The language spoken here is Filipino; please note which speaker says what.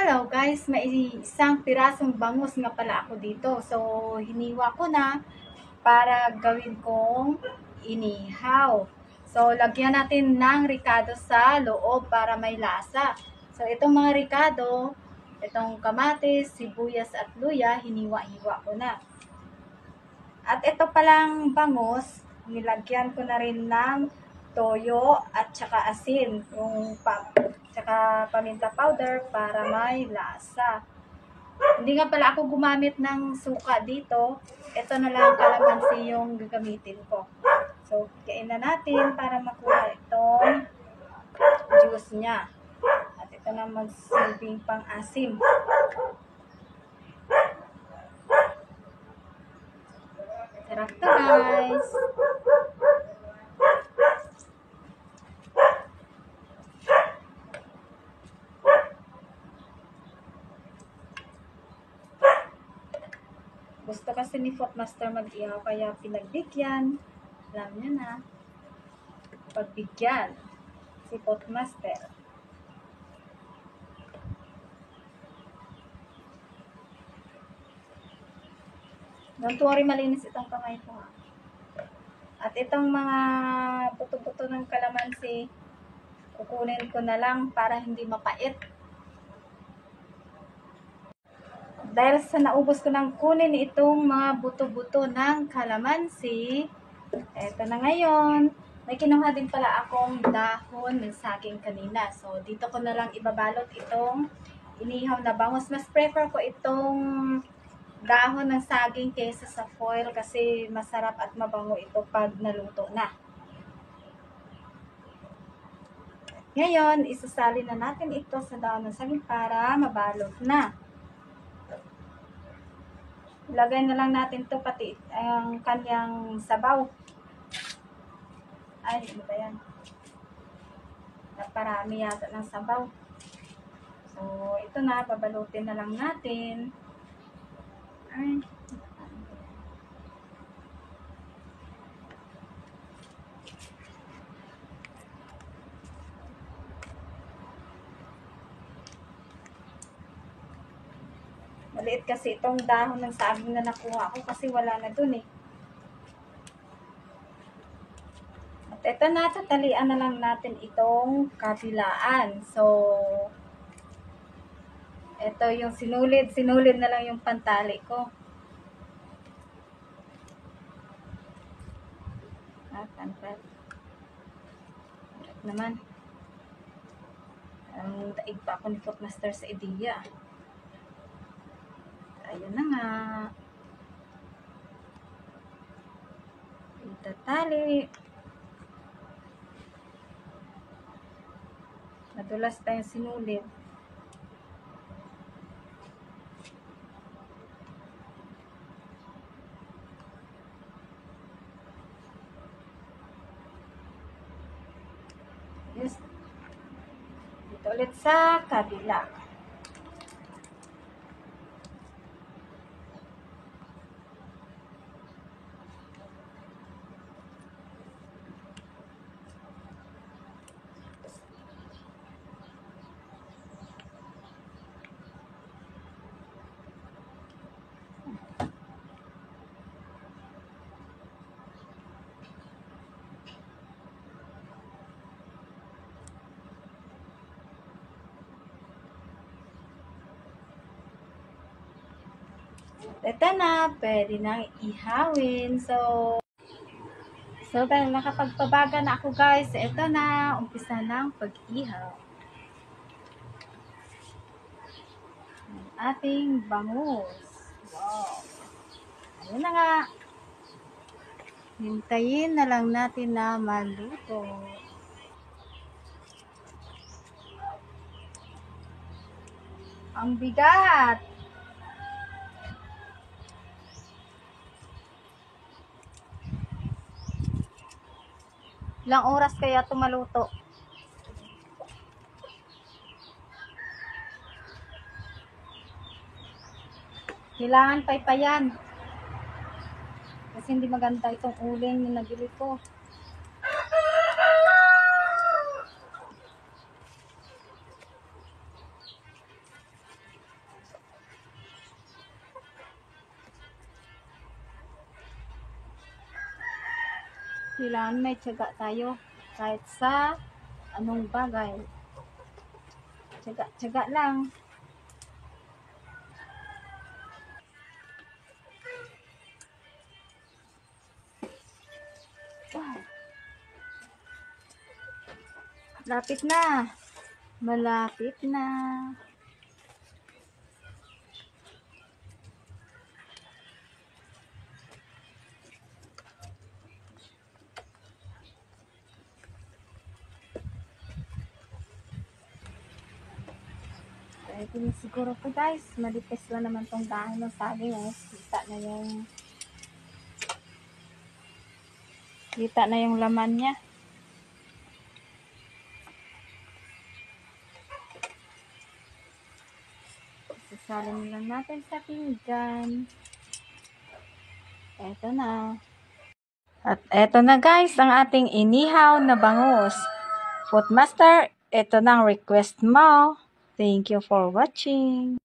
Speaker 1: Hello guys, may isang pirasong bangus nga pala ako dito. So, hiniwa ko na para gawin kong inihaw. So, lagyan natin ng ricado sa loob para may lasa. So, itong mga ricado, itong kamatis, sibuyas at luya, hiniwa-hiwa ko na. At ito palang bangus, nilagyan ko na rin ng toyo at saka asin, tsaka paminta powder para may lasa. Hindi nga pala ako gumamit ng suka dito. Ito na lang kalamansi yung gagamitin ko. So, kain na natin para makuha itong juice niya. At ito na magsilbing pang asim. Sarap to guys! Gusto kasi ni Footmaster mag-ihaw kaya pinagbigyan. Alam niyo na. Pagbigyan si Footmaster. Don't worry, malinis itong kamay ko. At itong mga buto-buto ng kalamansi, kukunin ko na lang para hindi mapait. Dahil sa naubos ko nang kunin itong mga buto-buto ng kalamansi, eto na ngayon, may kinuha din pala akong dahon ng saging kanina. So, dito ko na lang ibabalot itong inihaw na bangus. Mas prefer ko itong dahon ng saging kaysa sa foil kasi masarap at mabango ito pag naluto na. Ngayon, isasali na natin ito sa dahon ng saging para mabalot na. Ilagay na lang natin to pati ang kanyang sabaw. Ay, ano ba yan? Naparami yata ng sabaw. So, ito na, babalutin na lang natin. Ay, maliit kasi itong dahon ng saging na nakuha ko kasi wala na dun eh. At ito na, tatalian na lang natin itong kabilaan. So, ito yung sinulid na lang yung pantali ko. Pantali. Harap naman. Ang daig pa ako ni Footmaster sa ideya. Ayun na nga. Itatali. Nadulas tayong sinulid. Yes. Dito ulit sa kabila. Ito na, pwede nang ihawin. So dahil nakapagpabaga na ako guys, ito na, umpisa ng pag-ihaw. Ating bangus. Wow. Ayun na nga. Hintayin na lang natin na maluto. Ang bigat! Ilang oras kaya ito maluto? Kailangan paypayan. Kasi hindi maganda itong uling na nabili ko. kailangan may tiyaga tayo kahit sa anong bagay. Tiyaga lang. Lapit na. Malapit na. Ito na siguro po guys. Malipis lang naman tong dahon ng saging. Kita na yung laman niya. Sasalin lang natin sa pinggan. Eto na. At eto na guys, ang ating inihaw na bangus. Foodmaster, eto na ang request mo. Thank you for watching.